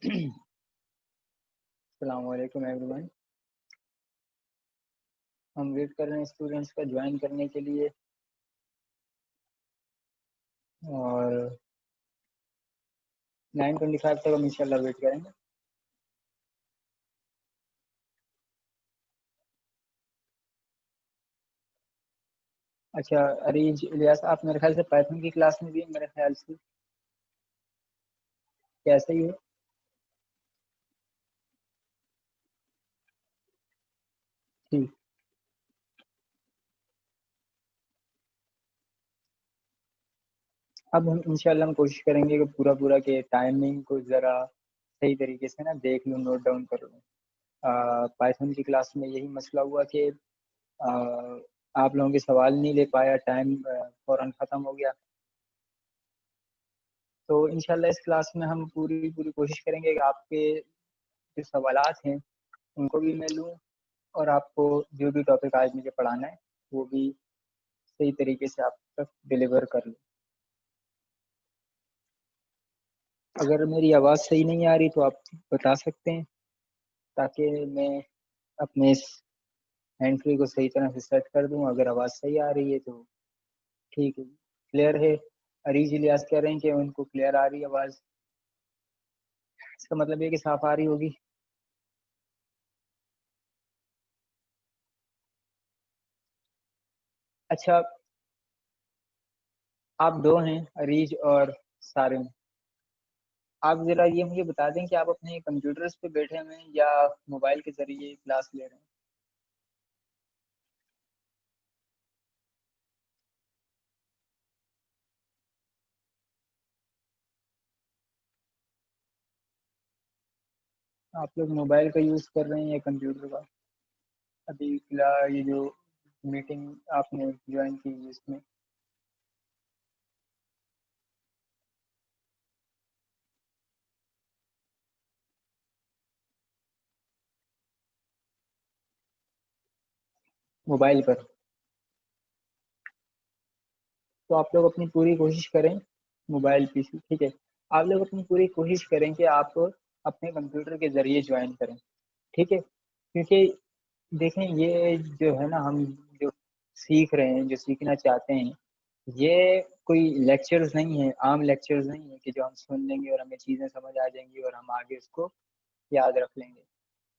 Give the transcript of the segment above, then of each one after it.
अस्सलाम वालेकुम एवरीवन। हम वेट कर रहे हैं स्टूडेंट्स का ज्वाइन करने के लिए और 9:25 तक हम इंशाल्लाह वेट करेंगे। अच्छा अरीज इलियास, आप मेरे ख्याल से पाइथन की क्लास में भी हैं, मेरे ख्याल से कैसे ही हो? ठीक। अब हम इंशाल्लाह हम कोशिश करेंगे कि पूरा के टाइमिंग को ज़रा सही तरीके से ना देख लूँ, नोट डाउन कर लूँ। पाइथन की क्लास में यही मसला हुआ कि आप लोगों के सवाल नहीं ले पाया, टाइम फ़ौरन ख़त्म हो गया। तो इंशाल्लाह इस क्लास में हम पूरी कोशिश करेंगे कि आपके जो सवालात हैं उनको भी मैं लूँ और आपको जो भी टॉपिक आज मुझे पढ़ाना है वो भी सही तरीके से आप तक डिलीवर कर लूँ। अगर मेरी आवाज़ सही नहीं आ रही तो आप बता सकते हैं, ताकि मैं अपने इस हैंड फ्री को सही तरह से सेट कर दूँ। अगर आवाज़ सही आ रही है तो ठीक है, क्लियर है। अरीज इलियास कह रहे हैं कि उनको क्लियर आ रही है आवाज़, इसका मतलब ये कि साफ आ रही होगी। अच्छा, आप दो हैं, अरीज और सारिम। आप ज़रा ये मुझे बता दें कि आप अपने कंप्यूटर्स पे बैठे हुए हैं या मोबाइल के ज़रिए क्लास ले रहे हैं? आप लोग मोबाइल का यूज़ कर रहे हैं या कंप्यूटर का? अभी फिलहाल ये जो मीटिंग आपने ज्वाइन की इसमें मोबाइल पर, तो आप लोग अपनी पूरी कोशिश करें। मोबाइल पीसी ठीक है। आप लोग अपनी पूरी कोशिश करें कि आप अपने कंप्यूटर के ज़रिए ज्वाइन करें, ठीक है? क्योंकि देखें, ये जो है ना, हम जो सीख रहे हैं, जो सीखना चाहते हैं, ये कोई लेक्चर्स नहीं है, आम लेक्चर्स नहीं है कि जो हम सुन लेंगे और हमें चीज़ें समझ आ जाएंगी और हम आगे उसको याद रख लेंगे।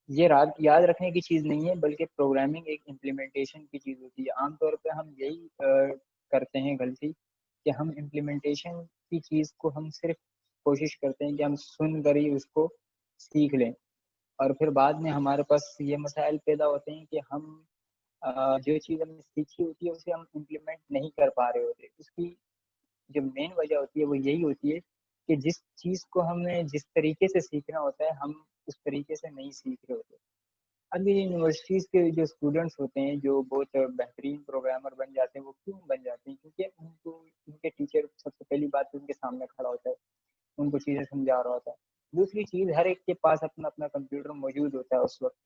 ये याद रखने की चीज़ नहीं है, बल्कि प्रोग्रामिंग एक इम्प्लीमेंटेशन की चीज़ होती है। आमतौर पे हम यही करते हैं गलती, कि हम इम्प्लीमेंटेशन की चीज़ को हम सिर्फ कोशिश करते हैं कि हम सुन कर ही उसको सीख लें, और फिर बाद में हमारे पास ये मसाइल पैदा होते हैं कि हम जो चीज़ हमने सीखी होती है उसे हम इम्प्लीमेंट नहीं कर पा रहे होते। उसकी जो मेन वजह होती है वो यही होती है कि जिस चीज़ को हमें जिस तरीके से सीखना होता है, हम उस तरीके से नहीं सीख रहे होते। अब ये यूनिवर्सिटीज़ के जो स्टूडेंट्स होते हैं, जो बहुत बेहतरीन प्रोग्रामर बन जाते हैं, वो क्यों बन जाते हैं? क्योंकि उनको उनके टीचर सबसे पहली बात तो उनके सामने खड़ा होता है, उनको चीज़ें समझा रहा होता है। दूसरी चीज़, हर एक के पास अपना अपना कंप्यूटर मौजूद होता है उस वक्त,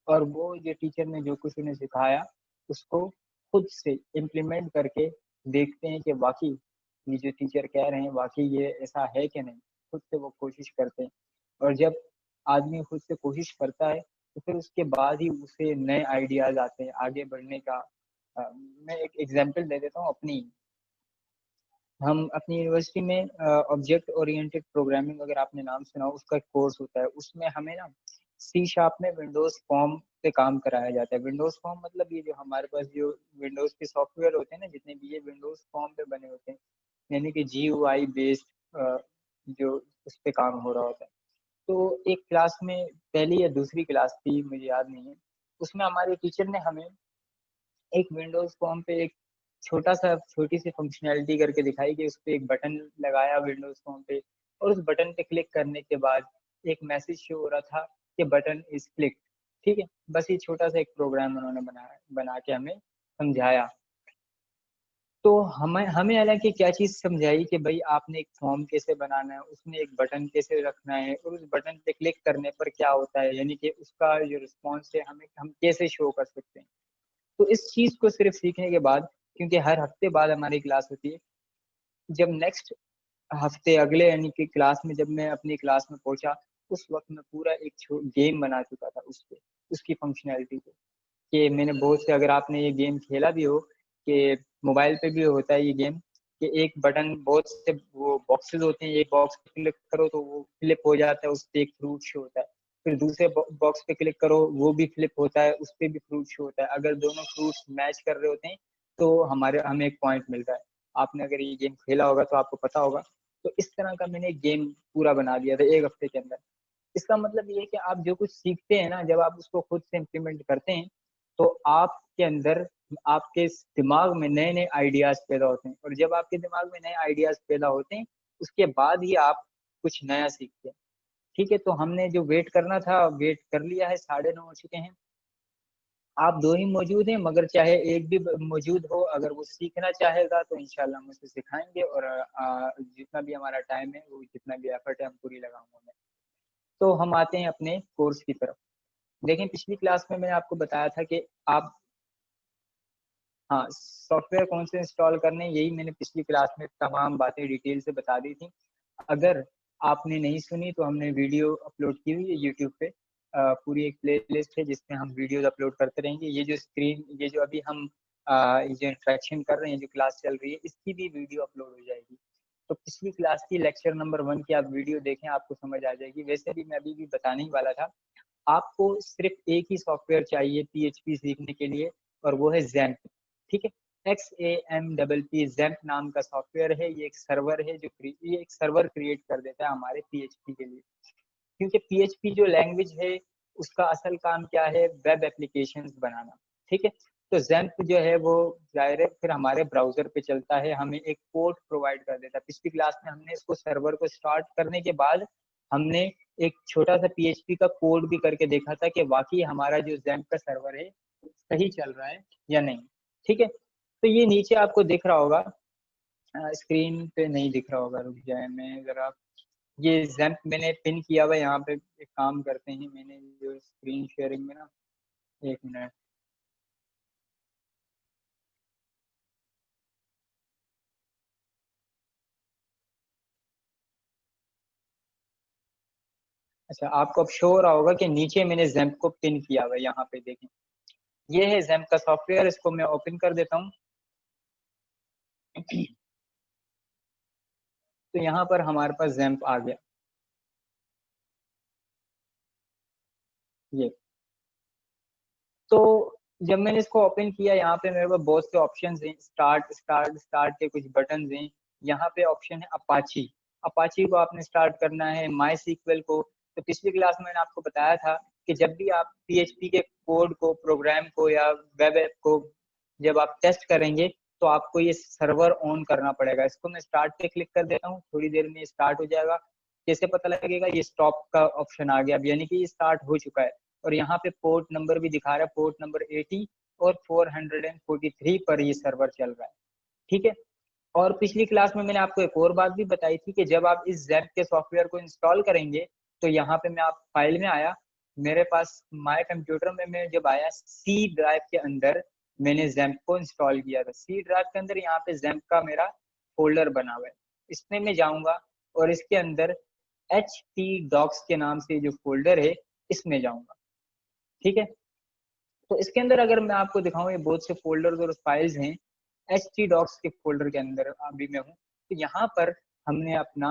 और वो जो टीचर ने जो कुछ उन्हें सिखाया उसको खुद से इम्प्लीमेंट करके देखते हैं कि वाकई ये जो टीचर कह रहे हैं वाकई ये ऐसा है कि नहीं। खुद से वो कोशिश करते हैं, और जब आदमी खुद से कोशिश करता है तो फिर उसके बाद ही उसे नए आइडियाज आते हैं आगे बढ़ने का। मैं एक एग्जांपल दे देता हूँ अपनी। हम अपनी यूनिवर्सिटी में ऑब्जेक्ट ओरिएंटेड प्रोग्रामिंग, अगर आपने नाम सुना हो, उसका एक कोर्स होता है। उसमें हमें ना सी शार्प में विंडोज फॉर्म पे काम कराया जाता है। विंडोज फॉर्म मतलब ये जो हमारे पास जो विंडोज के सॉफ्टवेयर होते हैं ना, जितने भी, ये विंडोज फॉर्म पे बने होते हैं, यानी कि GUI बेस्ड जो उस पे काम हो रहा होता है। तो एक क्लास में, पहली या दूसरी क्लास थी मुझे याद नहीं है, उसमें हमारे टीचर ने हमें एक विंडोज फॉर्म पे एक छोटी सी फंक्शनैलिटी करके दिखाई कि उस पे एक बटन लगाया विंडोज फॉर्म पे, और उस बटन पे क्लिक करने के बाद एक मैसेज शो हो रहा था कि बटन इज क्लिक। ठीक है, बस ये छोटा सा एक प्रोग्राम उन्होंने बनाया, बना के हमें समझाया। तो हमें हमें हालांकि क्या चीज़ समझाई कि भाई आपने एक फॉर्म कैसे बनाना है, उसमें एक बटन कैसे रखना है, और उस बटन पे क्लिक करने पर क्या होता है, यानी कि उसका जो रिस्पॉन्स है हमें हम कैसे शो कर सकते हैं। तो इस चीज़ को सिर्फ सीखने के बाद, क्योंकि हर हफ्ते बाद हमारी क्लास होती है, जब नेक्स्ट हफ्ते अगले यानी कि क्लास में जब मैं अपनी क्लास में पहुंचा, उस वक्त मैं पूरा एक गेम बना चुका था उस पे, उसकी फंक्शनैलिटी पे, कि मैंने बहुत से, अगर आपने ये गेम खेला भी हो, कि मोबाइल पे भी होता है ये गेम, कि एक बटन, बहुत से वो बॉक्सेस होते हैं, एक बॉक्स पे क्लिक करो तो वो फ्लिप हो जाता है, उस पे एक फ्रूट शो होता है, फिर दूसरे बॉक्स पे क्लिक करो वो भी फ्लिप होता है, उस पे भी फ्रूट शो होता है, अगर दोनों फ्रूट्स मैच कर रहे होते हैं तो हमें एक पॉइंट मिलता है। आपने अगर ये गेम खेला होगा तो आपको पता होगा। तो इस तरह का मैंने गेम पूरा बना दिया था 1 हफ्ते के अंदर। इसका मतलब ये है कि आप जो कुछ सीखते हैं ना, जब आप उसको खुद से इम्प्लीमेंट करते हैं तो आपके अंदर, आपके दिमाग में नए नए आइडियाज पैदा होते हैं, और जब आपके दिमाग में नए आइडियाज पैदा होते हैं उसके बाद ही आप कुछ नया सीखते हैं। ठीक है, तो हमने जो वेट करना था वेट कर लिया है, 9:30 हो चुके हैं। आप दो ही मौजूद हैं, मगर चाहे एक भी मौजूद हो, अगर वो सीखना चाहेगा तो इंशाल्लाह हम उसे सिखाएंगे, और जितना भी हमारा टाइम है, वो जितना भी एफर्ट है, हम पूरी लगाऊंगा मैं। तो हम आते हैं अपने कोर्स की तरफ। देखें, पिछली क्लास में मैंने आपको बताया था कि आप, हाँ, सॉफ्टवेयर कौन से इंस्टॉल करने, यही मैंने पिछली क्लास में तमाम बातें डिटेल से बता दी थी। अगर आपने नहीं सुनी तो हमने वीडियो अपलोड की हुई है यूट्यूब पे, पूरी एक प्ले लिस्ट है जिसमें हम वीडियोज अपलोड करते रहेंगे। ये जो स्क्रीन, ये जो अभी हम ये जो इंट्रैक्शन कर रहे हैं, जो क्लास चल रही है, इसकी भी वीडियो अपलोड हो जाएगी। तो पिछली क्लास की लेक्चर नंबर 1 की आप वीडियो देखें, आपको समझ आ जाएगी। वैसे भी मैं अभी भी बताने ही वाला था, आपको सिर्फ एक ही सॉफ्टवेयर चाहिए पीएचपी सीखने के लिए, और वो है जैम्प। ठीक है, XAMPP जैम्प नाम का सॉफ्टवेयर है। ये एक सर्वर है, जो ये एक सर्वर क्रिएट कर देता है हमारे पीएचपी के लिए। क्योंकि पीएचपी जो लैंग्वेज है, उसका असल काम क्या है, वेब एप्लीकेशंस बनाना। ठीक है, तो जैम्प जो है वो डायरेक्ट फिर हमारे ब्राउजर पे चलता है, हमें एक पोर्ट प्रोवाइड कर देता है। पिछली क्लास में हमने इसको, सर्वर को स्टार्ट करने के बाद हमने एक छोटा सा पीएचपी का कोड भी करके देखा था कि वाकई हमारा जो जैम्प का सर्वर है सही चल रहा है या नहीं। ठीक है, तो ये नीचे आपको दिख रहा होगा, स्क्रीन पे नहीं दिख रहा होगा, रुक जाए मैं जरा, ये जैम्प मैंने पिन किया हुआ है यहाँ पे। एक काम करते हैं, मैंने जो स्क्रीन शेयरिंग में ना, 1 मिनट। अच्छा, आपको अब शो हो रहा होगा कि नीचे मैंने जैम्प को पिन किया हुआ है, यहाँ पे देखें। ये है जैम्प का सॉफ्टवेयर, इसको मैं ओपन कर देता हूँ। तो यहाँ पर हमारे पास जैम्प आ गया, ये। तो जब मैंने इसको ओपन किया, यहाँ पे मेरे पास बहुत से ऑप्शन हैं, स्टार्ट स्टार्ट स्टार्ट के कुछ बटन हैं। यहाँ पे ऑप्शन है अपाची। अपाची को आपने स्टार्ट करना है, माई सीक्वल को। तो पिछली क्लास में मैंने आपको बताया था कि जब भी आप पीएचपी के कोड को, प्रोग्राम को या वेब ऐप को जब आप टेस्ट करेंगे, तो आपको ये सर्वर ऑन करना पड़ेगा। इसको मैं स्टार्ट पे क्लिक कर देता हूँ, थोड़ी देर में स्टार्ट हो जाएगा। कैसे पता लगेगा, ये स्टॉप का ऑप्शन आ गया अब, यानी कि ये स्टार्ट हो चुका है। और यहाँ पे पोर्ट नंबर भी दिखा रहा है, पोर्ट नंबर 80 और 443 पर ये सर्वर चल रहा है। ठीक है, और पिछली क्लास में मैंने आपको एक और बात भी बताई थी कि जब आप इस जैप के सॉफ्टवेयर को इंस्टॉल करेंगे, तो यहाँ पे मैं आप फाइल में आया, मेरे पास माय कंप्यूटर में मैं जब आया, सी ड्राइव के अंदर मैंने जैम्प को इंस्टॉल किया था। सी ड्राइव के अंदर यहाँ पे जैम्प का मेरा फोल्डर बना हुआ है, इसमें मैं जाऊंगा और इसके अंदर एच टी डॉक्स के नाम से जो फोल्डर है, इसमें जाऊंगा। ठीक है, तो इसके अंदर अगर मैं आपको दिखाऊं, ये बहुत से फोल्डर्स और फाइल्स हैं। एच टी डॉक्स के फोल्डर के अंदर अभी मैं हूँ। तो यहाँ पर हमने अपना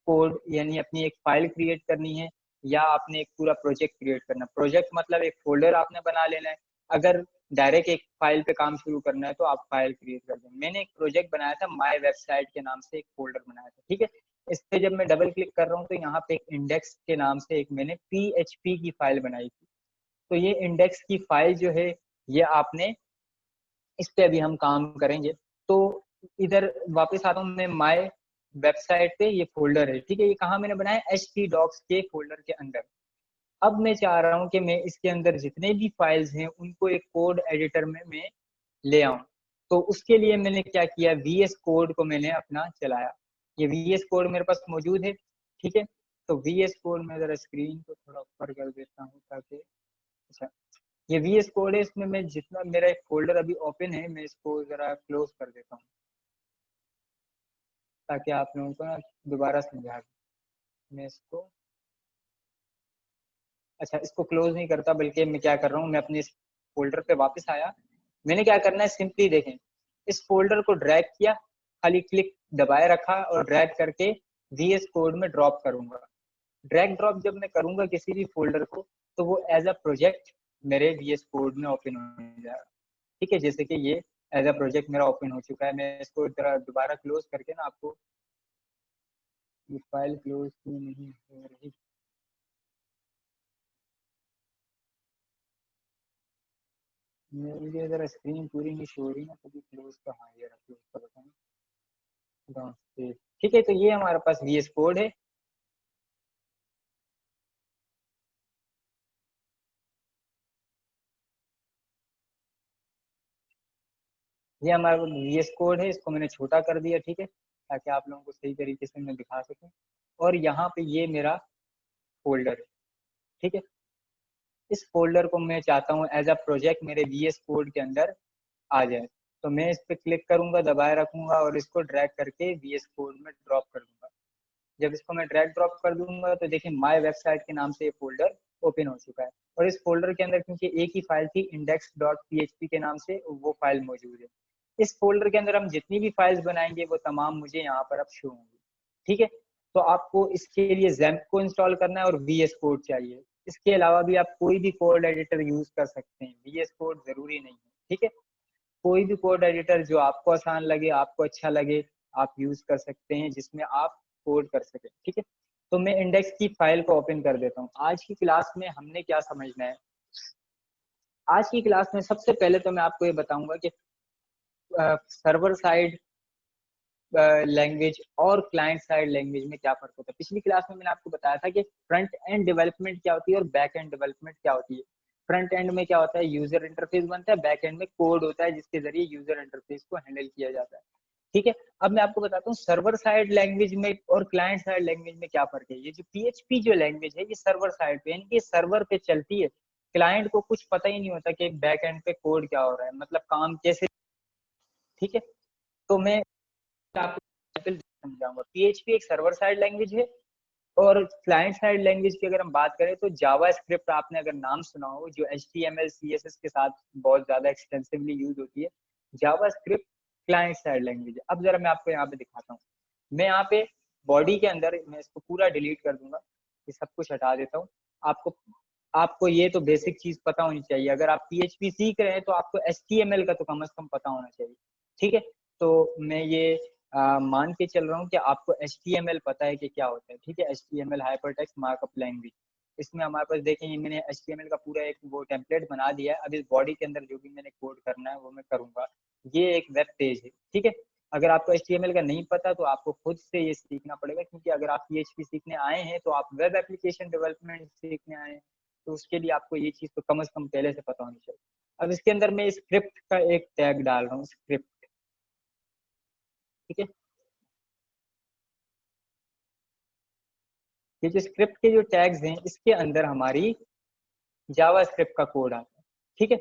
कोड, यानी अपनी एक फाइल क्रिएट करनी है, या आपने एक पूरा प्रोजेक्ट क्रिएट करना। प्रोजेक्ट मतलब एक फोल्डर आपने बना लेना है। अगर डायरेक्ट एक फाइल पे काम शुरू करना है तो आप फाइल क्रिएट कर दें। मैंने एक प्रोजेक्ट बनाया था, माय वेबसाइट के नाम से एक फोल्डर बनाया था। ठीक है, इस पे जब मैं डबल क्लिक कर रहा हूँ तो यहाँ पे एक इंडेक्स के नाम से एक मैंने पीएचपी की फाइल बनाई थी। तो ये इंडेक्स की फाइल जो है, ये आपने, इस पे अभी हम काम करेंगे। तो इधर वापस आता हूँ मैं, माय वेबसाइट पे ये फोल्डर है। ठीक है, ये कहाँ मैंने बनाया, एच टी डॉक्स के फोल्डर के अंदर। अब मैं चाह रहा हूँ कि मैं इसके अंदर जितने भी फाइल्स हैं उनको एक कोड एडिटर में मैं ले आऊँ। तो उसके लिए मैंने क्या किया, वीएस कोड को मैंने अपना चलाया। ये वीएस कोड मेरे पास मौजूद है। ठीक है, तो वीएस कोड में जरा स्क्रीन को थोड़ा ऊपर कर देता हूँ ताकि, अच्छा, ये वीएस कोड है। इसमें मैं जितना, मेरा एक फोल्डर अभी ओपन है, मैं इसको जरा क्लोज कर देता हूँ ताकि आप लोगों को ना दोबारा समझा दूं। मैं इसको अच्छा, इसको क्लोज नहीं करता, बल्कि मैं क्या कर रहा हूँ, मैं अपने इस फोल्डर पे वापस आया। मैंने क्या करना है, सिंपली देखें, इस फोल्डर को ड्रैग किया, खाली क्लिक दबाए रखा और ड्रैग करके VS कोड में ड्रॉप करूंगा। ड्रैग ड्रॉप जब मैं करूंगा किसी भी फोल्डर को, तो वो एज अ प्रोजेक्ट मेरे VS कोड में ओपन हो जाएगा। ठीक है, जैसे कि ये एज अ प्रोजेक्ट मेरा ओपन हो चुका है। मैं इसको दोबारा क्लोज करके ना आपको, ये फाइल क्लोज क्यों नहीं हो रही, मेरी अगर स्क्रीन पूरी नहीं शो हो रही ना, तभी क्लोज का, हाँ ये क्लोज का बताएं। ठीक है, तो ये हमारे पास VS कोड है। ये हमारा VS कोड है, इसको मैंने छोटा कर दिया, ठीक है, ताकि आप लोगों को सही तरीके से मैं दिखा सकूं। और यहाँ पे ये मेरा फोल्डर है, ठीक है। इस फोल्डर को मैं चाहता हूँ एज अ प्रोजेक्ट मेरे VS कोड के अंदर आ जाए। तो मैं इस पर क्लिक करूंगा, दबाए रखूंगा और इसको ड्रैग करके VS कोड में ड्रॉप कर दूंगा। जब इसको मैं ड्रैग ड्रॉप कर दूंगा तो देखिए माय वेबसाइट के नाम से ये फोल्डर ओपन हो चुका है। और इस फोल्डर के अंदर क्योंकि एक ही फाइल थी, index.php के नाम से, वो फाइल मौजूद है। इस फोल्डर के अंदर हम जितनी भी फाइल्स बनाएंगे वो तमाम मुझे यहाँ पर अब शो होंगी। ठीक है, तो आपको इसके लिए XAMPP को इंस्टॉल करना है और VS कोड चाहिए। इसके अलावा भी आप कोई भी कोड एडिटर यूज कर सकते हैं, VS कोड जरूरी नहीं है। ठीक है, कोई भी कोड एडिटर जो आपको आसान लगे, आपको अच्छा लगे, आप यूज कर सकते हैं, जिसमें आप कोड कर सके। ठीक है, तो मैं इंडेक्स की फाइल को ओपन कर देता हूँ। आज की क्लास में हमने क्या समझना है, आज की क्लास में सबसे पहले तो मैं आपको ये बताऊंगा कि सर्वर साइड लैंग्वेज और क्लाइंट साइड लैंग्वेज में क्या फर्क होता है। पिछली क्लास में मैंने आपको बताया था कि फ्रंट एंड डेवलपमेंट क्या होती है और बैक एंड डेवलपमेंट क्या होती है। फ्रंट एंड में क्या होता है, यूजर इंटरफेस बनता है, बैक एंड में कोड होता है जिसके जरिए यूजर इंटरफेस को हैंडल किया जाता है। ठीक है, अब मैं आपको बताता हूँ सर्वर साइड लैंग्वेज में और क्लाइंट साइड लैंग्वेज में क्या फर्क है। ये जो PHP जो लैंग्वेज है, ये सर्वर साइड पे, यानी कि सर्वर पे चलती है। क्लाइंट को कुछ पता ही नहीं होता कि बैक एंड पे कोड क्या हो रहा है, मतलब काम कैसे। ठीक है, तो मैं आपको समझाऊंगा। PHP एक सर्वर साइड लैंग्वेज है। और क्लाइंट साइड लैंग्वेज की अगर हम बात करें तो जावा स्क्रिप्ट, आपने अगर नाम सुना हो, जो HTML CSS के साथ बहुत ज्यादा एक्सटेंसिवली यूज होती है। जावा स्क्रिप्ट क्लाइंट साइड लैंग्वेज है। अब जरा मैं आपको यहाँ पे दिखाता हूँ। मैं यहाँ पे बॉडी के अंदर, मैं इसको पूरा डिलीट कर दूंगा, ये सब कुछ हटा देता हूँ। आपको आपको ये तो बेसिक चीज पता होनी चाहिए। अगर आप PHP सीख रहे हैं तो आपको HTML का तो कम से कम पता होना चाहिए। ठीक है, तो मैं ये मान के चल रहा हूँ कि आपको HTML पता है कि क्या होता है। ठीक है, HTML hyper text markup language. इसमें हमारे पास देखें, मैंने HTML का पूरा एक वो टेम्पलेट बना दिया है। अब इस बॉडी के अंदर जो भी मैंने कोड करना है वो मैं करूंगा। ये एक वेब पेज है। ठीक है, अगर आपको HTML का नहीं पता तो आपको खुद से ये सीखना पड़ेगा, क्योंकि अगर आप PHP सीखने आए हैं तो आप वेब एप्लीकेशन डेवलपमेंट सीखने आए हैं, तो उसके लिए आपको ये चीज तो कम से कम पहले से पता होनी चाहिए। अब इसके अंदर मैं स्क्रिप्ट का एक टैग डाल रहा हूँ, स्क्रिप्ट। ठीक है, ये जो स्क्रिप्ट के जो टैग्स हैं, इसके अंदर हमारी जावा स्क्रिप्ट का कोड आता है। ठीक है,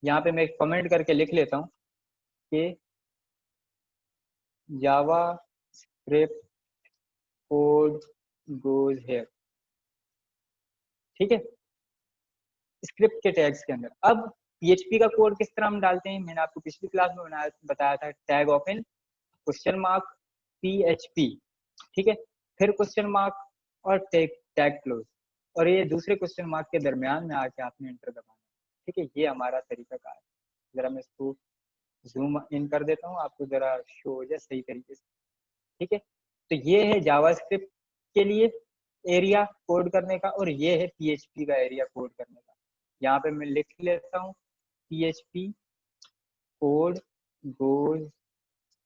यहाँ पे मैं कमेंट करके लिख लेता हूँ कि जावा स्क्रिप्ट कोड गोज हेयर। ठीक है, स्क्रिप्ट के टैग्स के अंदर अब PHP का कोड किस तरह हम डालते हैं, मैंने आपको पिछली क्लास में बताया था। Tag open, question mark, PHP। ठीक है, फिर क्वेश्चन मार्क और टैग टैग क्लोज, और ये दूसरे क्वेश्चन मार्क के दरमियान में आके आपने एंटर दबाना। ठीक है, ये हमारा तरीकाकार है। जरा मैं इसको जूम इन कर देता हूँ, आपको जरा शो हो जाए सही तरीके से। ठीक है, तो ये है जावास्क्रिप्ट के लिए एरिया कोड करने का, और ये है PHP का एरिया कोड करने का। यहाँ पे मैं लिख लेता हूँ PHP कोड गोज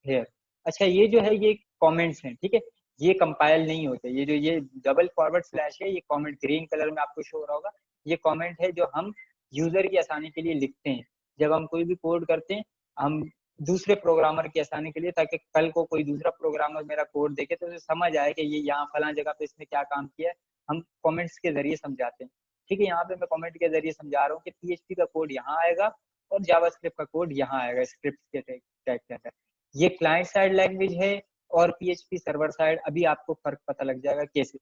हेयर। अच्छा, ये जो है ये कमेंट्स हैं। ठीक है, ये कंपाइल नहीं होते। ये जो ये डबल फॉरवर्ड स्लैश है, ये कमेंट ग्रीन कलर में आपको शो हो रहा होगा। ये कमेंट है जो हम यूजर की आसानी के लिए लिखते हैं जब हम कोई भी कोड करते हैं, हम दूसरे प्रोग्रामर की आसानी के लिए, ताकि कल को कोई दूसरा प्रोग्रामर मेरा कोड देखे तो उसे समझ आए कि ये यहाँ फला जगह पे इसने क्या काम किया है। हम कमेंट्स के जरिए समझाते हैं। ठीक है, यहाँ पे मैं कमेंट के जरिए समझा रहा हूँ कि PHP का कोड यहाँ आएगा और जावास्क्रिप्ट का कोड यहाँ आएगा स्क्रिप्ट के टैग के अंदर। ये क्लाइंट साइड लैंग्वेज है और PHP सर्वर साइड। अभी आपको फर्क पता लग जाएगा कैसे।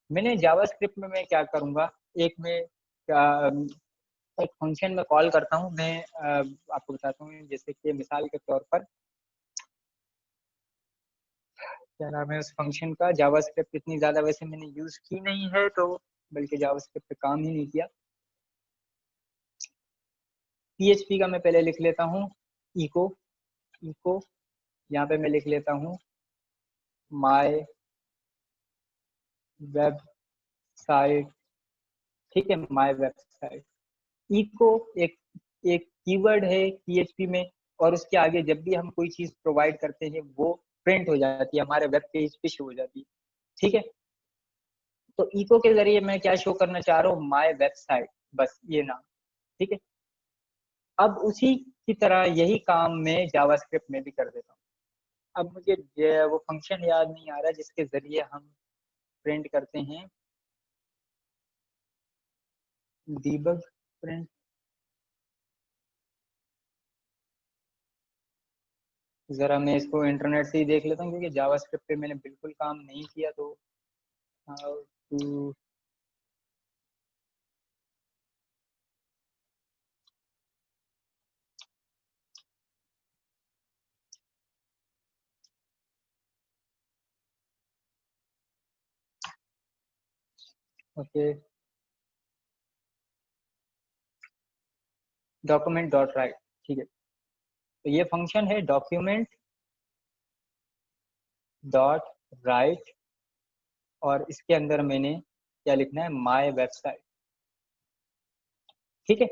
मैंने जावास्क्रिप्ट में मैं क्या करूँगा, एक मैं एक फंक्शन में कॉल करता हूँ। मैं आपको बताता हूँ, जैसे कि मिसाल के तौर पर क्या नाम है उस फंक्शन का। जावास्क्रिप्ट इतनी ज़्यादा वैसे मैंने यूज़ की नहीं है, तो बल्कि जावास्क्रिप्ट पे काम ही नहीं किया। पीएचपी का मैं पहले लिख लेता हूँ इको। इको यहाँ पे मैं लिख लेता हूँ माय वेबसाइट। ठीक है, माय वेबसाइट। इको एक एक कीवर्ड है पीएचपी में, और उसके आगे जब भी हम कोई चीज प्रोवाइड करते हैं वो प्रिंट हो जाती है, हमारे वेब पेज पे शो हो जाती है। ठीक है, तो इको के जरिए मैं क्या शो करना चाह रहा हूँ, माय वेबसाइट, बस ये नाम। ठीक है, अब उसी की तरह यही काम मैं जावास्क्रिप्ट में भी कर देता हूँ। अब मुझे वो फंक्शन याद नहीं आ रहा जिसके जरिए हम प्रिंट करते हैं, डीबग प्रिंट। जरा मैं इसको इंटरनेट से ही देख लेता हूँ, क्योंकि जावास्क्रिप्ट पे मैंने बिल्कुल काम नहीं किया। तो how to, okay, document dot write. ठीक है, तो ये फंक्शन है डॉक्यूमेंट डॉट राइट, और इसके अंदर मैंने क्या लिखना है, माय वेबसाइट। ठीक है,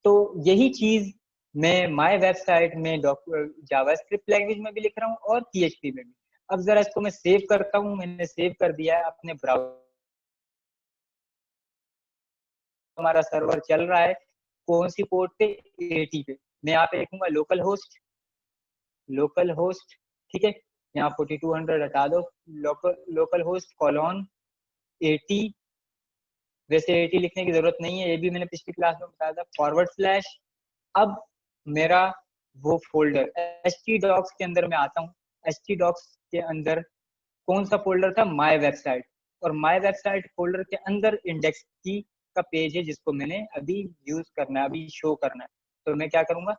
तो यही चीज मैं माय वेबसाइट में जावास्क्रिप्ट लैंग्वेज में भी लिख रहा हूँ और पीएचपी में भी। अब जरा इसको मैं सेव करता हूँ। मैंने सेव कर दिया है अपने ब्राउजर। हमारा सर्वर चल रहा है कौन सी पोर्ट पे, 80 पे। मैं यहाँ पे लिखूंगा लोकल होस्ट, लोकल होस्ट। ठीक है, यहाँ 4200 हटा दो, लोकल लोकल होस्ट कॉलोन 80। वैसे 80 लिखने की जरूरत नहीं है, ये भी मैंने पिछली क्लास में बताया था, फॉरवर्ड स्लैश। अब मेरा वो फोल्डर एच टी डॉक्स के अंदर मैं आता हूँ। एच टी डॉक्स के अंदर कौन सा फोल्डर था, माय वेबसाइट। और माय वेबसाइट फोल्डर के अंदर इंडेक्स की का पेज है जिसको मैंने अभी यूज करना है, अभी शो करना है। तो मैं क्या करूंगा,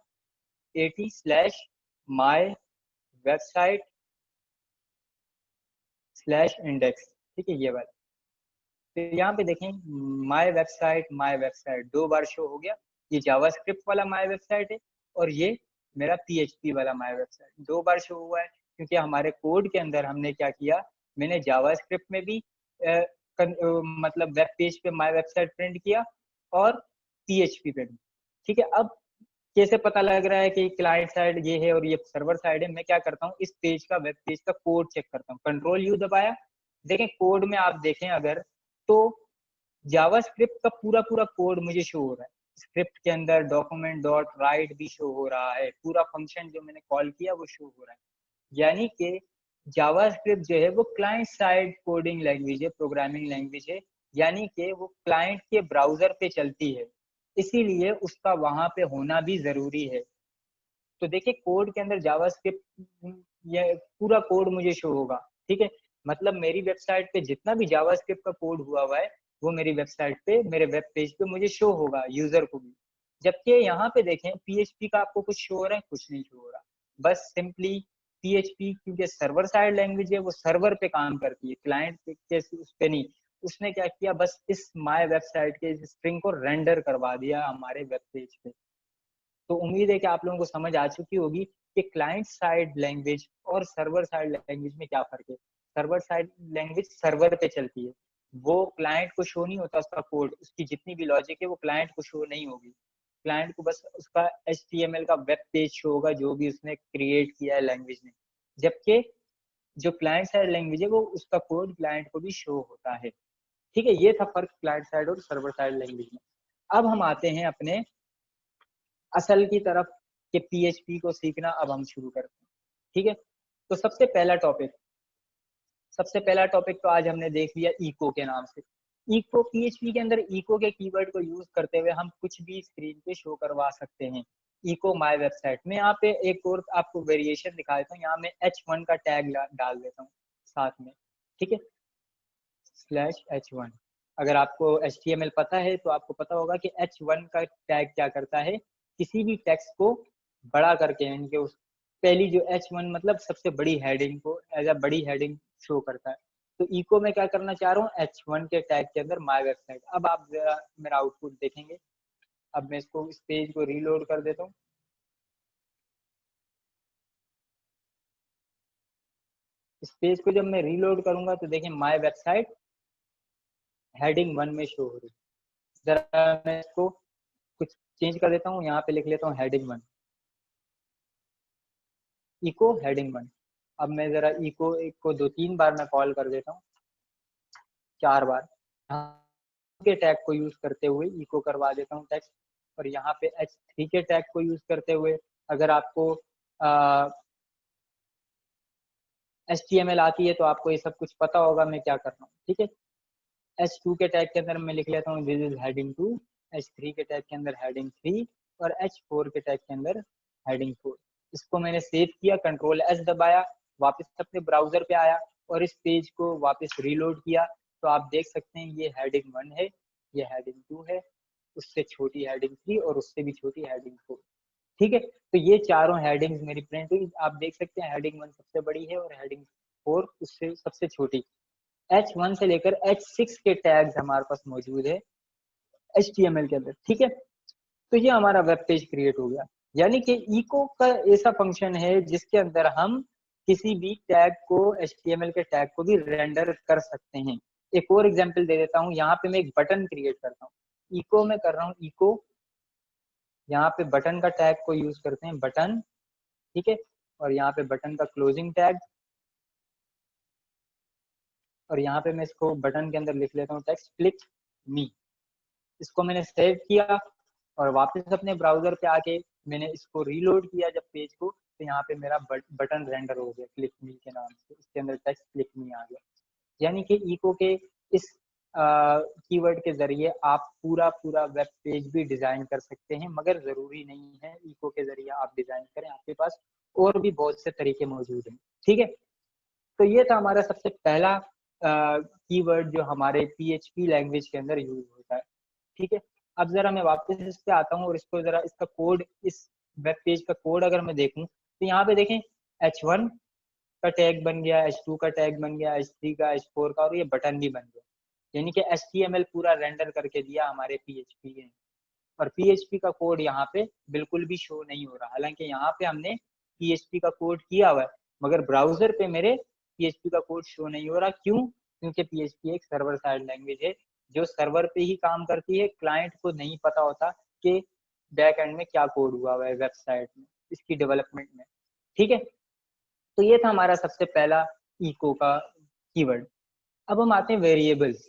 80 slash my website slash index. ठीक है, ये वाला। तो यहाँ पे देखें, माय वेबसाइट 2 बार शो हो गया। ये जावास्क्रिप्ट वाला माय वेबसाइट है, और ये मेरा पीएचपी वाला माय वेबसाइट 2 बार शो हुआ है, क्योंकि हमारे कोड के अंदर हमने क्या किया, मैंने जावास्क्रिप्ट में भी मतलब वेब पेज पे माय वेबसाइट प्रिंट किया, और पीएचपी पे भी। ठीक है, अब कैसे पता लग रहा है कि क्लाइंट साइड ये है और ये सर्वर साइड है, मैं क्या करता हूँ, इस पेज का, वेब पेज का कोड चेक करता हूँ। कंट्रोल यू दबाया, देखें कोड में आप देखें अगर, तो जावास्क्रिप्ट का पूरा पूरा कोड मुझे शो हो रहा है। स्क्रिप्ट के अंदर डॉक्यूमेंट डॉट राइट भी शो हो रहा है, पूरा फंक्शन जो मैंने कॉल किया वो शो हो रहा है। यानी कि जावास्क्रिप्ट जो है वो क्लाइंट साइड कोडिंग लैंग्वेज है, प्रोग्रामिंग लैंग्वेज है। यानी कि वो क्लाइंट के ब्राउजर पे चलती है, इसीलिए उसका वहां पे होना भी जरूरी है। तो देखिए कोड के अंदर जावास्क्रिप्ट, ये पूरा कोड मुझे शो होगा। ठीक है, मतलब मेरी वेबसाइट पे जितना भी जावास्क्रिप्ट का कोड हुआ है वो मेरी वेबसाइट पे, मेरे वेब पेज पे मुझे शो होगा, यूजर को भी। जबकि यहाँ पे देखें पीएचपी का आपको कुछ शो हो रहा है, कुछ नहीं शो हो रहा। बस सिंपली पीएचपी क्योंकि सर्वर साइड लैंग्वेज है, वो सर्वर पे काम करती है, क्लाइंट के उस पे नहीं। उसने क्या किया, बस इस माय वेबसाइट के स्ट्रिंग को रेंडर करवा दिया हमारे वेब पेज पे। तो उम्मीद है कि आप लोगों को समझ आ चुकी होगी कि क्लाइंट साइड लैंग्वेज और सर्वर साइड लैंग्वेज में क्या फर्क है। सर्वर साइड लैंग्वेज सर्वर पे चलती है, वो क्लाइंट को शो नहीं होता, उसका कोड, उसकी जितनी भी लॉजिक है वो क्लाइंट को शो नहीं होगी। क्लाइंट को बस उसका HTML का वेब पेज शो होगा जो भी उसने क्रिएट किया है लैंग्वेज ने। जबकि जो क्लाइंट साइड लैंग्वेज है वो उसका कोड क्लाइंट को भी शो होता है। ठीक है, ये था फर्क क्लाइंट साइड और सर्वर साइड लैंग्वेज में। अब हम आते हैं अपने असल की तरफ कि पीएचपी को सीखना अब हम शुरू करते हैं। ठीक है, तो सबसे पहला टॉपिक तो आज हमने देख लिया इको के नाम से। इको, पीएचपी के अंदर इको के कीवर्ड को यूज करते हुए हम कुछ भी स्क्रीन पे शो करवा सकते हैं। इको माय वेबसाइट में यहाँ पे एक और आपको वेरिएशन दिखा देता हूँ। यहाँ मैं H1 का टैग डाल देता हूँ साथ में। ठीक है, /h1। अगर आपको HTML पता है तो आपको पता होगा कि h1 का टैग क्या करता है, किसी भी टेक्स्ट को बड़ा करके, यानी कि उस पहली जो h1 मतलब सबसे बड़ी हेडिंग को एज अ बड़ी हेडिंग शो करता है। तो इको में क्या करना चाह रहा हूँ, h1 के टैग के अंदर माय वेबसाइट। अब आप जरा मेरा आउटपुट देखेंगे। अब मैं इसको इस पेज को रीलोड कर देता हूँ। इस पेज को जब मैं रीलोड करूंगा तो देखें माय वेबसाइट हेडिंग 1 में शो हो रही है। जरा मैं इसको कुछ चेंज कर देता हूँ, यहाँ पे लिख लेता हूँ हेडिंग 1, इको हेडिंग 1। अब मैं जरा इको को 2-3 बार मैं कॉल कर देता हूँ, 4 बार के टैग को यूज करते हुए इको करवा देता हूँ टेक्स्ट। और यहाँ पे h3 के टैग को यूज करते हुए, अगर आपको HTML आती है तो आपको ये सब कुछ पता होगा मैं क्या कर रहा हूँ, ठीक है। H2 के टैग के अंदर मैं लिख लेता हूँ दिस इज हेडिंग 2, H3 के टैग के अंदर हेडिंग 3 और H4 के टैग के अंदर हेडिंग 4। इसको मैंने सेव किया, Ctrl+S दबाया, वापस अपने ब्राउजर पे आया और इस पेज को वापस रीलोड किया। तो आप देख सकते हैं ये हेडिंग 1 है, ये हेडिंग 2 है, उससे छोटी हेडिंग 3 और उससे भी छोटी हेडिंग 4, ठीक है। तो ये चारों हेडिंग्स मेरी प्रिंट हुई। आप देख सकते हैं हेडिंग 1 सबसे बड़ी है और हेडिंग 4 उससे सबसे छोटी। H1 से लेकर H6 के टैग्स हमारे पास मौजूद है HTML के अंदर, ठीक है। तो ये हमारा वेब पेज क्रिएट हो गया। यानी कि इको का ऐसा फंक्शन है जिसके अंदर हम किसी भी टैग को, HTML के टैग को भी रेंडर कर सकते हैं। एक और एग्जांपल दे देता हूँ। यहाँ पे मैं एक बटन क्रिएट करता हूँ, इको में कर रहा हूँ इको, यहाँ पे बटन का टैग को यूज करते हैं बटन, ठीक है। और यहाँ पे बटन का क्लोजिंग टैग, और यहाँ पे मैं इसको बटन के अंदर लिख लेता हूँ टेक्स्ट क्लिक मी। इसको मैंने सेव किया और वापस अपने ब्राउजर पे आके मैंने इसको रीलोड किया जब पेज को, तो यहाँ पे मेरा बटन रेंडर हो गया क्लिक मी के नाम से, इसके अंदर टेक्स्ट क्लिक मी आ गया। यानी कि इको के इस कीवर्ड के जरिए आप पूरा पूरा वेब पेज भी डिजाइन कर सकते हैं, मगर जरूरी नहीं है इको के जरिए आप डिजाइन करें, आपके पास और भी बहुत से तरीके मौजूद हैं, ठीक है। तो ये था हमारा सबसे पहला कीवर्ड जो हमारे PHP लैंग्वेज के अंदर यूज होता है, ठीक है। अब जरा मैं वापस इस पे आता हूँ और इसको जरा इसका कोड, इस वेब पेज का कोड अगर मैं देखूं तो यहाँ पे देखें H1 का टैग बन गया, H2 का टैग बन गया, H3 का, H4 का, और ये बटन भी बन गया। यानी कि HTML पूरा रेंडर करके दिया हमारे PHP ने। और PHP का कोड यहाँ पे बिल्कुल भी शो नहीं हो रहा, हालांकि यहाँ पे हमने PHP का कोड किया हुआ है, मगर ब्राउजर पे मेरे PHP का कोड शो नहीं हो रहा। क्यों? क्योंकि PHP एक सर्वर साइड लैंग्वेज है जो सर्वर पे ही काम करती है, क्लाइंट को नहीं पता होता कि बैक एंड में क्या कोड हुआ हुआ है वेबसाइट में, इसकी डेवलपमेंट में, ठीक है। तो ये था हमारा सबसे पहला इको का कीवर्ड। अब हम आते हैं वेरिएबल्स।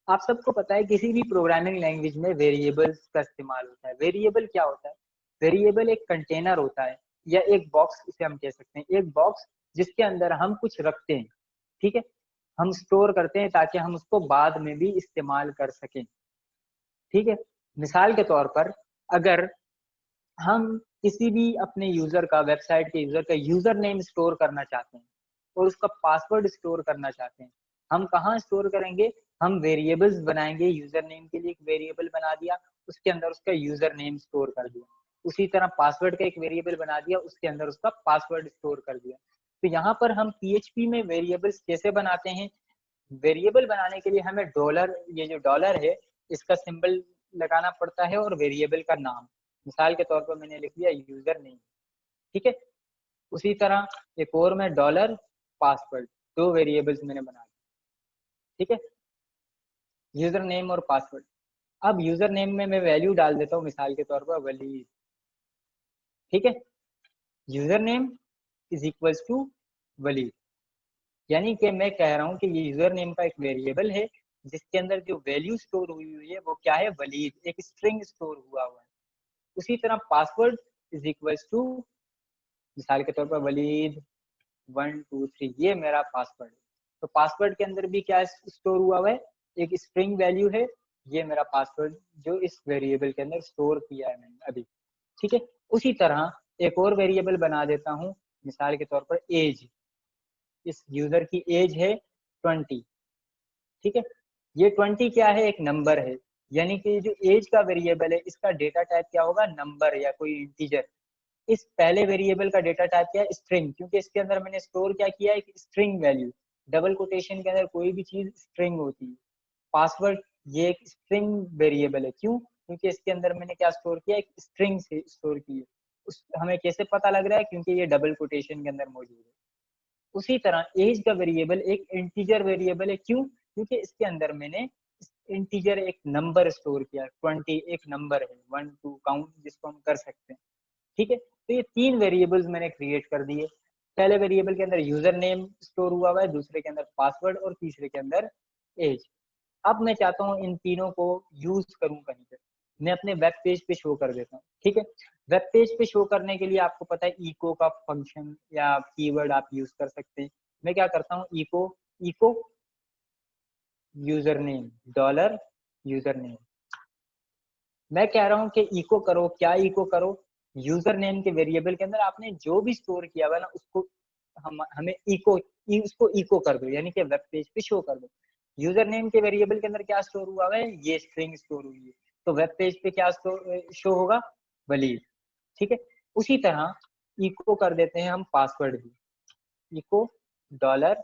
आप सबको पता है किसी भी प्रोग्रामिंग लैंग्वेज में वेरिएबल्स का इस्तेमाल होता है। वेरिएबल क्या होता है? वेरिएबल एक कंटेनर होता है या एक बॉक्स, इसे हम कह सकते हैं, एक बॉक्स जिसके अंदर हम कुछ रखते हैं, ठीक है। हम स्टोर करते हैं ताकि हम उसको बाद में भी इस्तेमाल कर सकें, ठीक है। मिसाल के तौर पर अगर हम किसी भी अपने यूजर का, वेबसाइट के यूजर का यूजर नेम स्टोर करना चाहते हैं और उसका पासवर्ड स्टोर करना चाहते हैं, हम कहाँ स्टोर करेंगे? हम वेरिएबल्स बनाएंगे। यूजर नेम के लिए एक वेरिएबल बना दिया, उसके अंदर उसका यूजर नेम स्टोर कर दिया। उसी तरह पासवर्ड का एक वेरिएबल बना दिया, उसके अंदर उसका पासवर्ड स्टोर कर दिया। तो यहाँ पर हम PHP में वेरिएबल्स कैसे बनाते हैं? वेरिएबल बनाने के लिए हमें डॉलर, ये जो डॉलर है इसका सिंबल लगाना पड़ता है और वेरिएबल का नाम। मिसाल के तौर पर मैंने लिख दिया यूजर नेम, ठीक है। उसी तरह एक और मैं डॉलर पासवर्ड, दो वेरिएबल्स मैंने बना दिए, ठीक है, यूजर नेम और पासवर्ड। अब यूजर नेम में मैं वैल्यू डाल देता हूँ, मिसाल के तौर पर वलीद, ठीक है। User name is equals to Waleed, यानी कि मैं कह रहा हूँ कि ये यूजर नेम का एक वेरिएबल है जिसके अंदर जो वैल्यू स्टोर हुई हुई है वो क्या है? वलीद, एक स्ट्रिंग स्टोर हुआ हुआ है। उसी तरह पासवर्ड इज इक्वल्स टू, मिसाल के तौर पर वलीद 123, ये मेरा पासवर्ड है। तो पासवर्ड के अंदर भी क्या स्टोर हुआ हुआ है? एक स्ट्रिंग वैल्यू है, ये मेरा पासवर्ड जो इस वेरिएबल के अंदर स्टोर किया है मैंने अभी, ठीक है। उसी तरह एक और वेरिएबल बना देता हूँ, मिसाल के तौर पर एज, इस यूजर की एज है 20, ठीक है। ये 20 क्या है, एक नंबर है, यानी कि जो एज का वेरिएबल है इसका डेटा टाइप क्या होगा, नंबर या कोई इंटीजर। इस पहले वेरिएबल का डेटा टाइप क्या है, स्ट्रिंग, क्योंकि इसके अंदर मैंने स्टोर क्या किया है, एक स्ट्रिंग वैल्यू। डबल कोटेशन के अंदर कोई भी चीज स्ट्रिंग होती है। पासवर्ड ये एक स्ट्रिंग वेरिएबल है, क्यों, क्योंकि इसके अंदर मैंने क्या स्टोर किया, एक स्ट्रिंग से स्टोर की है। उस हमें कैसे पता लग रहा है, क्योंकि ये डबल कोटेशन के अंदर मौजूद है। उसी तरह एज का वेरिएबल एक इंटीजर वेरिएबल है, क्यों, क्योंकि इसके अंदर मैंने इंटीजर एक नंबर स्टोर किया। 20 एक नंबर है, 1 2 काउंट जिसको हम कर सकते हैं। ठीक है, तो ये 3 वेरिएबल्स मैंने क्रिएट कर दिए। पहले वेरिएबल के अंदर यूजर नेम स्टोर हुआ है, दूसरे के अंदर पासवर्ड और तीसरे के अंदर एज। अब मैं चाहता हूँ इन तीनों को यूज करूँ कहीं पे, मैं अपने वेब पेज पे शो कर देता हूँ। ठीक है, वेब पेज पे शो करने के लिए आपको पता है इको का फंक्शन या कीवर्ड आप यूज कर सकते हैं। मैं क्या करता हूँ, echo echo user name, dollar user name. मैं कह रहा हूँ कि इको करो, क्या इको करो, यूजर नेम के वेरिएबल के अंदर आपने जो भी स्टोर किया हुआ ना उसको हमें इको उसको इको कर दो, यानी कि वेब पेज पे शो कर दो। यूजर नेम के वेरिएबल के अंदर क्या स्टोर हुआ है, ये स्ट्रिंग स्टोर हुई है, तो वेब पेज पे क्या शो होगा, वलीद। ठीक है, उसी तरह इको कर देते हैं हम पासवर्ड भी। इको डॉलर,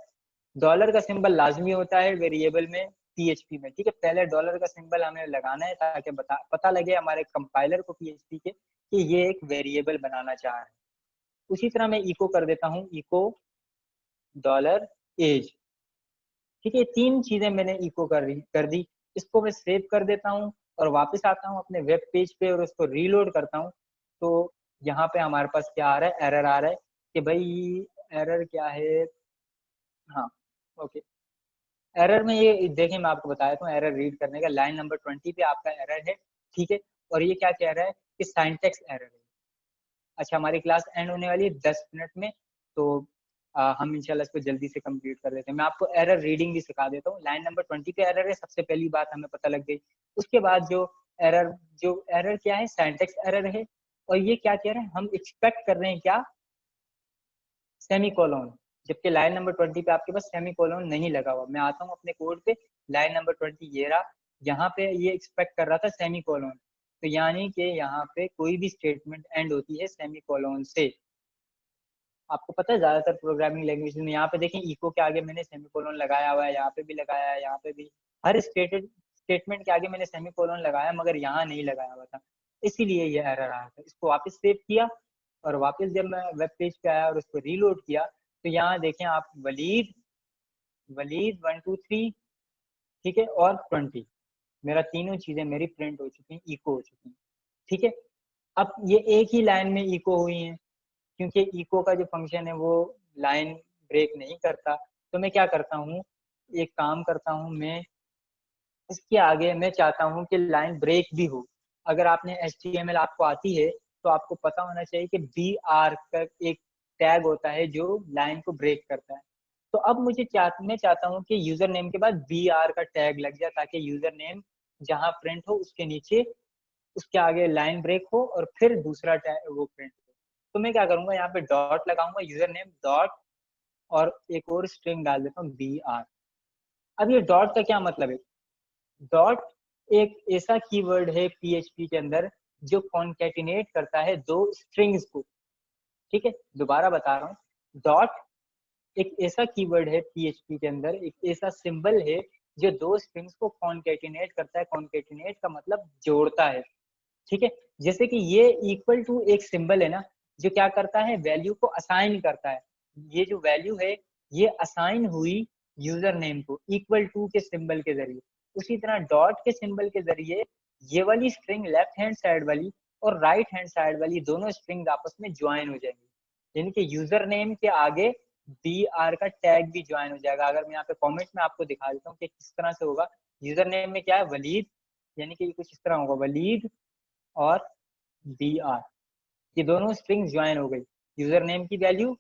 डॉलर का सिंबल लाजमी होता है वेरिएबल में पीएचपी में। ठीक है, पहले डॉलर का सिंबल हमें लगाना है ताकि पता लगे हमारे कंपाइलर को पीएचपी के कि ये एक वेरिएबल बनाना चाह रहे हैं। उसी तरह मैं इको कर देता हूँ, इको डॉलर एज। ठीक है, 3 चीजें मैंने इको कर दी। इसको मैं सेव कर देता हूँ और वापस आता हूँ अपने वेब पेज पे और उसको रीलोड करता हूँ। तो यहाँ पे हमारे पास क्या आ रहा है, एरर आ रहा है कि भाई, एरर क्या है, हाँ ओके। एरर में ये देखिए, मैं आपको बताया था एरर रीड करने का, लाइन नंबर 20 पे आपका एरर है। ठीक है, और ये क्या कह रहा है कि साइंटेक्स एरर है। अच्छा, हमारी क्लास एंड होने वाली है 10 मिनट में, तो हम इंशाल्लाह इसको जल्दी से कंप्लीट कर देते हैं। मैं आपको एरर रीडिंग भी सिखा देता हूँ। लाइन नंबर 20 पे एरर है, सबसे पहली बात हमें पता लग गई। उसके बाद एरर जो एरर क्या है, साइंटेक्स एरर है। और ये क्या कह रहे हैं, हम एक्सपेक्ट कर रहे हैं क्या, सेमी कॉलोन, जबकि लाइन नंबर 20 पे आपके पास सेमी कॉलोन नहीं लगा हुआ। मैं आता हूँ अपने कोड पे, लाइन नंबर 20 ये रहा, यहाँ पे ये एक्सपेक्ट कर रहा था सेमी कॉलोन, तो यानी कि यहाँ पे कोई भी स्टेटमेंट एंड होती है सेमी कॉलोन से। आपको पता है ज्यादातर प्रोग्रामिंग लैंग्वेज में, यहाँ पे देखें इको के आगे मैंने सेमीकोलन लगाया हुआ है, यहाँ पे भी लगाया है, यहाँ पे भी, हर स्टेटमेंट के आगे मैंने सेमीकोलन लगाया, मगर यहाँ नहीं लगाया हुआ था, इसीलिए ये एरर आया था। इसको वापस सेव किया और वापस जब मैं वेब पेज पे आया और उसको रीलोड किया, तो यहाँ देखें आप, वलीद वलीद 1 2 3, ठीक है, और 20, मेरा तीनों चीजें मेरी प्रिंट हो चुकी हैं, इको हो चुकी हैं। ठीक है, अब ये एक ही लाइन में इको हुई है, क्योंकि इको का जो फंक्शन है वो लाइन ब्रेक नहीं करता। तो मैं क्या करता हूँ, एक काम करता हूँ मैं, इसके आगे मैं चाहता हूँ कि लाइन ब्रेक भी हो। अगर आपने HTML आपको आती है तो आपको पता होना चाहिए कि BR का एक टैग होता है जो लाइन को ब्रेक करता है। तो अब मैं चाहता हूँ कि यूजर नेम के बाद BR का टैग लग जाए, ताकि यूजर नेम जहाँ प्रिंट हो उसके नीचे, उसके आगे लाइन ब्रेक हो और फिर दूसरा टैग वो प्रिंट हो। तो मैं क्या करूंगा, यहाँ पे डॉट लगाऊंगा, यूजर नेम डॉट, और एक और स्ट्रिंग डाल देता हूँ BR। अब ये डॉट का क्या मतलब है, डॉट एक ऐसा कीवर्ड है पीएचपी के अंदर जो कॉन्केटिनेट करता है दो स्ट्रिंग्स को। ठीक है, दोबारा बता रहा हूँ, डॉट एक ऐसा कीवर्ड है पीएचपी के अंदर, एक ऐसा सिंबल है जो दो स्ट्रिंग्स को कॉन्केटिनेट करता है। कॉन्केटिनेट का मतलब जोड़ता है। ठीक है, जैसे कि ये इक्वल टू एक सिंबल है ना, जो क्या करता है, वैल्यू को असाइन करता है। ये जो वैल्यू है ये असाइन हुई यूजर नेम को इक्वल टू के सिंबल के जरिए। उसी तरह डॉट के सिंबल के जरिए ये वाली स्ट्रिंग लेफ्ट हैंड साइड वाली और राइट हैंड साइड वाली दोनों स्ट्रिंग आपस में ज्वाइन हो जाएंगी, यानी कि यूजर नेम के आगे BR का टैग भी ज्वाइन हो जाएगा। अगर मैं यहाँ पे कॉमेंट में आपको दिखा देता हूँ कि किस तरह से होगा, यूजर नेम में क्या है, वलीद, यानी कि कुछ इस तरह होगा, वलीद और BR, ये दोनों स्ट्रिंग ज्वाइन हो गई, यूजर नेम की वैल्यू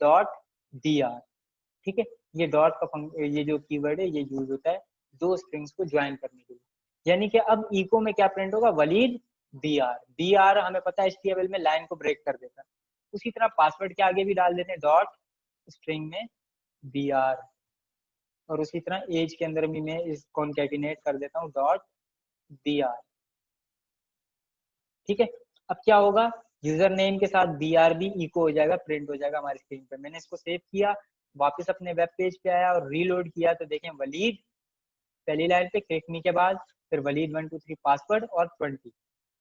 डॉट BR। ठीक है, ये डॉट का ये जो कीवर्ड है ये यूज होता है दो स्ट्रिंग्स को ज्वाइन करने के लिए। यानी कि अब इको में क्या प्रिंट होगा, वलीद BR। BR हमें पता है HTML में लाइन को ब्रेक कर देता है। उसी तरह पासवर्ड के आगे भी डाल देते हैं डॉट, स्ट्रिंग में BR। और उसी तरह एज के अंदर भी मैं इस कॉन्कैटिनेट कर देता हूँ डॉट br। ठीक है, अब क्या होगा, यूजर नेम के साथ br भी इको हो जाएगा, प्रिंट हो जाएगा हमारी स्क्रीन पे। मैंने इसको सेव किया, वापस अपने वेब पेज पे आया और रीलोड किया तो देखें वलीद पहली लाइन पे, क्लिक मी के बाद फिर वलीद 123 पासवर्ड और 20,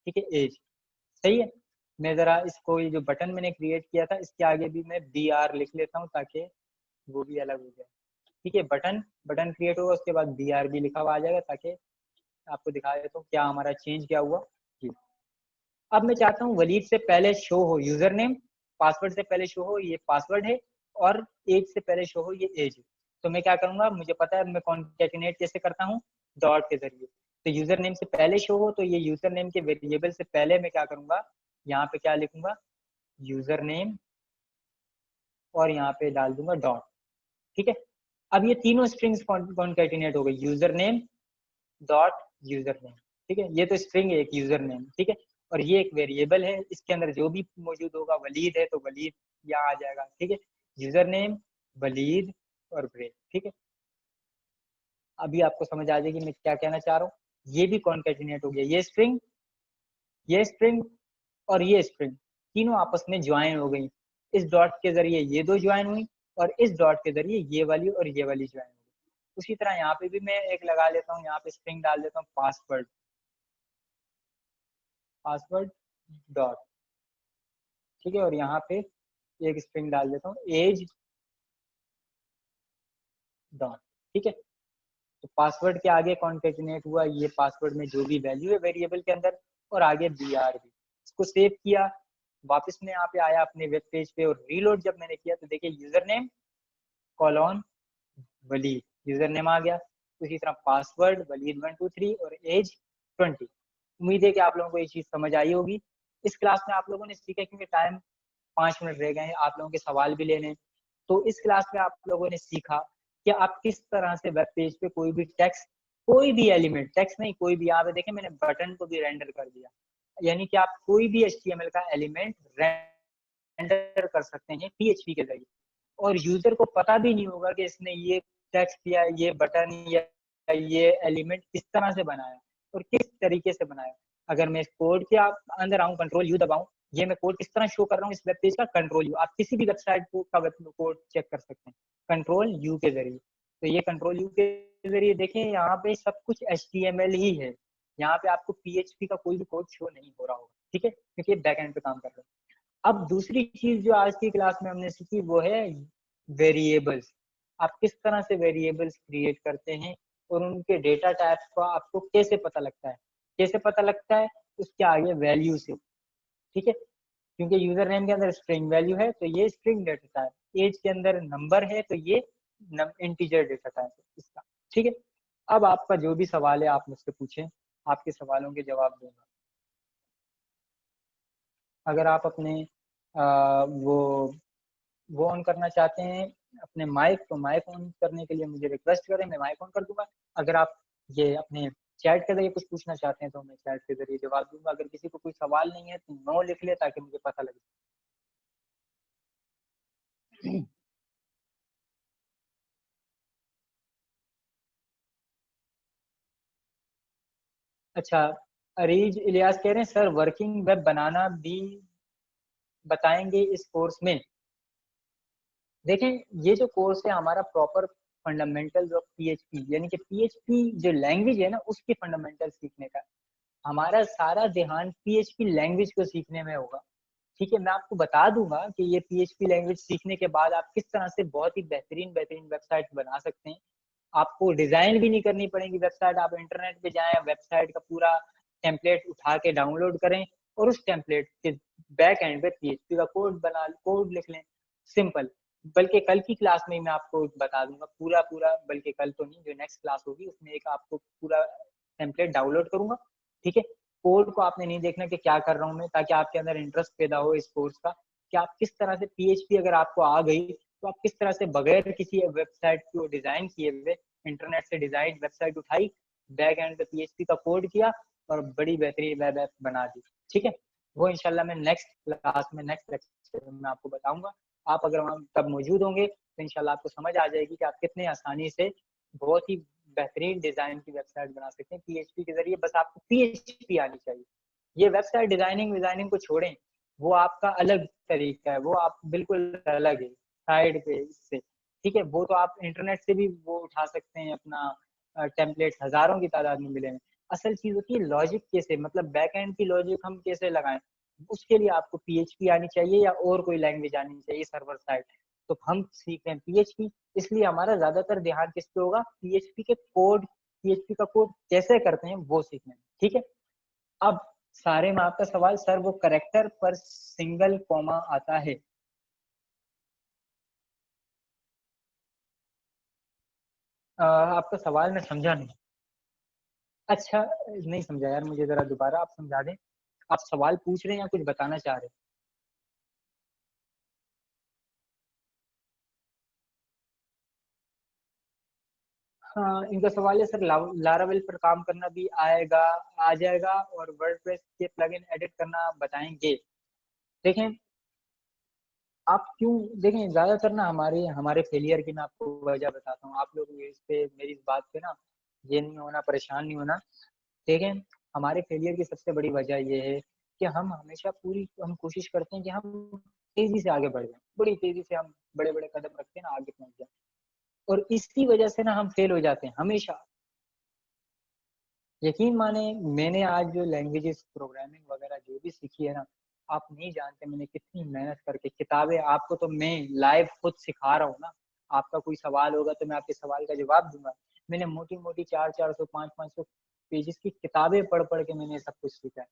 ठीक है, एज। सही है, मैं जरा इसको ये जो बटन मैंने क्रिएट किया था इसके आगे भी मैं br लिख लेता हूँ ताकि वो भी अलग हो जाए। ठीक है, बटन बटन क्रिएट होगा उसके बाद br भी लिखा हुआ आ जाएगा ताकि आपको दिखा देता हूँ क्या हमारा चेंज क्या हुआ। जी, अब मैं चाहता हूँ वलीद से पहले शो हो यूजर नेम, पासवर्ड से पहले शो हो ये पासवर्ड है, और एज से पहले शो हो ये एज। तो मैं क्या करूंगा, मुझे पता है मैं कॉन्कैटिनेट कैसे करता हूँ, डॉट के जरिए। तो यूजर नेम से पहले शो हो तो ये यूजर नेम के वेरिएबल से पहले मैं क्या करूंगा, यहाँ पे क्या लिखूंगा, यूजर नेम, और यहाँ पे डाल दूंगा डॉट। ठीक है, अब ये तीनों स्ट्रिंग्स कॉन्कैटिनेट हो गई, user name dot user name. ठीक है, ये तो स्ट्रिंग है एक यूजर नेम, ठीक है, और ये एक वेरिएबल है, इसके अंदर जो भी मौजूद होगा, वलीद है तो वलीद यहाँ आ जाएगा। ठीक है, यूजर नेम वलीद और ब्रेक। ठीक है, अभी आपको समझ आ जाएगी मैं क्या कहना चाह रहा हूँ। ये भी कॉन्कैटिनेट हो गया, ये स्ट्रिंग और ये स्ट्रिंग तीनों आपस में ज्वाइन हो गई, इस डॉट के जरिए ये दो ज्वाइन हुई और इस डॉट के जरिए ये वाली और ये वाली ज्वाइन हुई। उसी तरह यहाँ पे भी मैं एक लगा लेता हूँ, यहाँ पे स्ट्रिंग डाल देता हूँ पासवर्ड, पासवर्ड डॉट। ठीक है, और यहाँ पे एक स्ट्रिंग डाल देता हूँ एज डॉट। ठीक है, तो पासवर्ड के आगे कॉन्कैटिनेट हुआ ये पासवर्ड में जो भी वैल्यू है वेरिएबल के अंदर, और आगे br भी। इसको सेव किया, वापस में यहाँ पे आया अपने वेब पेज पे और रीलोड जब मैंने किया तो देखिए user name colon Waleed, user name आ गया। उसी तरह पासवर्ड वलीद 123 और एज 20। उम्मीद है कि आप लोगों को ये चीज समझ आई होगी। इस क्लास में आप लोगों ने सीखा, क्योंकि टाइम 5 मिनट रह गए हैं, आप लोगों के सवाल भी लेने। तो इस क्लास में आप लोगों ने सीखा कि आप किस तरह से वेब पेज पे कोई भी टेक्स्ट, कोई भी एलिमेंट, टेक्स्ट नहीं कोई भी, यहाँ पे देखें मैंने बटन को भी रेंडर कर दिया, यानी कि आप कोई भी HTML का एलिमेंट रेंडर कर सकते हैं PHP के जरिए, और यूजर को पता भी नहीं होगा कि इसने ये टेक्स्ट या ये बटन या ये एलिमेंट किस तरह से बनाया और किस तरीके से बनाया। अगर मैं इस कोड के अंदर आऊँ, कंट्रोल यू दबाऊं, ये मैं कोड किस तरह शो कर रहा हूँ इस वेब पेज का, कंट्रोल यू। आप किसी भी वेबसाइट का कोड चेक कर सकते हैं कंट्रोल यू के जरिए। तो ये कंट्रोल यू के जरिए देखें, यहाँ पे सब कुछ HTML ही है, यहाँ पे आपको PHP का कोई भी कोड शो नहीं हो रहा होगा। ठीक है, क्योंकि बैक एंड पे काम कर रहे हैं। अब दूसरी चीज जो आज की क्लास में हमने सीखी वो है वेरिएबल्स। आप किस तरह से वेरिएबल्स क्रिएट करते हैं और उनके डेटा टाइप्स का आपको कैसे पता लगता है, कैसे पता लगता है, उसके आगे वैल्यू से। ठीक है, क्योंकि यूजर नेम के अंदर स्ट्रिंग वैल्यू है तो ये स्ट्रिंग डेटा टाइप, एज के अंदर नंबर है तो ये इंटीजर डेटा टाइप है इसका। ठीक है, अब आपका जो भी सवाल है आप मुझसे पूछें, आपके सवालों के जवाब दूंगा। अगर आप अपने वो ऑन करना चाहते हैं अपने माइक, तो माइक ऑन करने के लिए मुझे रिक्वेस्ट करें, मैं माइक ऑन कर दूंगा। अगर आप ये अपने चैट के जरिए कुछ पूछना चाहते हैं तो मैं चैट के जरिए जवाब दूंगा। अगर किसी को कोई सवाल नहीं है तो नो लिख ले ताकि मुझे पता लगे। अच्छा, अरीज इलियास कह रहे हैं सर वर्किंग वेब बनाना भी बताएंगे इस कोर्स में। देखें, ये जो कोर्स है हमारा प्रॉपर फंडामेंटल्स ऑफ PHP, यानी कि PHP जो लैंग्वेज है ना उसके फंडामेंटल सीखने का, हमारा सारा ध्यान PHP लैंग्वेज को सीखने में होगा। ठीक है, मैं आपको बता दूंगा कि ये PHP लैंग्वेज सीखने के बाद आप किस तरह से बहुत ही बेहतरीन बेहतरीन वेबसाइट बना सकते हैं। आपको डिजाइन भी नहीं करनी पड़ेगी वेबसाइट, आप इंटरनेट पे जाएं, वेबसाइट का पूरा टेम्पलेट उठा के डाउनलोड करें और उस टेम्पलेट के बैक एंड पे PHP का कोड लिख लें, सिंपल। बल्कि कल की क्लास में मैं आपको बता दूंगा पूरा पूरा, बल्कि कल तो नहीं, जो नेक्स्ट क्लास होगी उसमें एक आपको पूरा टेम्पलेट डाउनलोड करूंगा। ठीक है, कोड को आपने नहीं देखना कि क्या कर रहा हूँ मैं, ताकि आपके अंदर इंटरेस्ट पैदा हो इस कोर्स का कि आप किस तरह से PHP अगर आपको आ गई तो आप किस तरह से बगैर किसी वेबसाइट को डिजाइन किए हुए इंटरनेट से डिजाइन वेबसाइट उठाई, बैक एंड पे PHP का कोड किया और बड़ी बेहतरीन वेब ऐप बना दी। ठीक है, वो इंशाल्लाह मैं नेक्स्ट क्लास में नेक्स्ट लेक्चर में आपको बताऊंगा। आप अगर वहाँ तब मौजूद होंगे तो इंशाल्लाह आपको समझ आ जाएगी कि आप कितने आसानी से बहुत ही बेहतरीन डिजाइन की वेबसाइट बना सकते हैं पीएचपी के जरिए। बस आपको पीएचपी आनी चाहिए। ये वेबसाइट डिजाइनिंग को छोड़ें, वो आपका अलग तरीका है, वो आप बिल्कुल अलग है साइड पे इससे, ठीक है। वो तो आप इंटरनेट से भी वो उठा सकते हैं अपना टेम्पलेट, हजारों की तादाद में मिलेंगे। असल चीज होती है लॉजिक कैसे, मतलब बैक एंड की लॉजिक हम कैसे लगाएं, उसके लिए आपको पीएचपी आनी चाहिए या और कोई लैंग्वेज आनी चाहिए सर्वर साइड। तो हम सीख रहे हैं पीएचपी, इसलिए हमारा ज्यादातर ध्यान किस पे होगा, पीएचपी के कोड, पीएचपी का कोड कैसे करते हैं वो सीखना है, ठीक है। अब सारे में आपका सवाल सर वो करेक्टर पर सिंगल कॉमा आता है। आपका सवाल मैं समझा नहीं। अच्छा, नहीं समझा यार, मुझे जरा दोबारा आप समझा दें। आप सवाल पूछ रहे हैं या कुछ बताना चाह रहे हैं? हाँ, इनका सवाल है सर लारावेल पर काम करना भी आएगा, आ जाएगा, और वर्डप्रेस के प्लगइन एडिट करना बताएंगे। देखें, आप क्यों, देखें ज्यादातर ना हमारे हमारे फेलियर की मैं आपको वजह बताता हूँ। आप लोग इस पे मेरी इस बात पे ना ये नहीं होना, परेशान नहीं होना। देखें, हमारे फेलियर की सबसे बड़ी वजह ये है कि हम हमेशा पूरी हम कोशिश करते हैं कि हम तेजी से आगे बढ़ जाएं, बड़ी तेजी से हम बड़े बड़े कदम रखते हैं ना, आगे पहुंच जाए। और इसी वजह से ना हम फेल हो जाते हैं हमेशा। यकीन माने, मैंने आज जो लैंग्वेजेस प्रोग्रामिंग वगैरह जो भी सीखी है ना, आप नहीं जानते मैंने कितनी मेहनत करके किताबें, आपको तो मैं लाइव खुद सिखा रहा हूँ ना। आपका कोई सवाल होगा तो मैं आपके सवाल का जवाब दूंगा। मैंने मोटी मोटी 400 400 500 500 पेजेस की किताबें पढ़ पढ़ के मैंने सब कुछ सीखा है।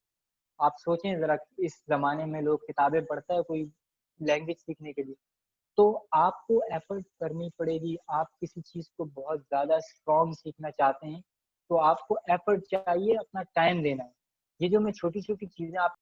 आप सोचें जरा, इस जमाने में लोग किताबें पढ़ता है कोई लैंग्वेज सीखने के लिए? तो आपको एफर्ट करनी पड़ेगी। आप किसी चीज को बहुत ज्यादा स्ट्रॉन्ग सीखना चाहते हैं तो आपको एफर्ट चाहिए, अपना टाइम देना है। ये जो मैं छोटी छोटी चीजें आप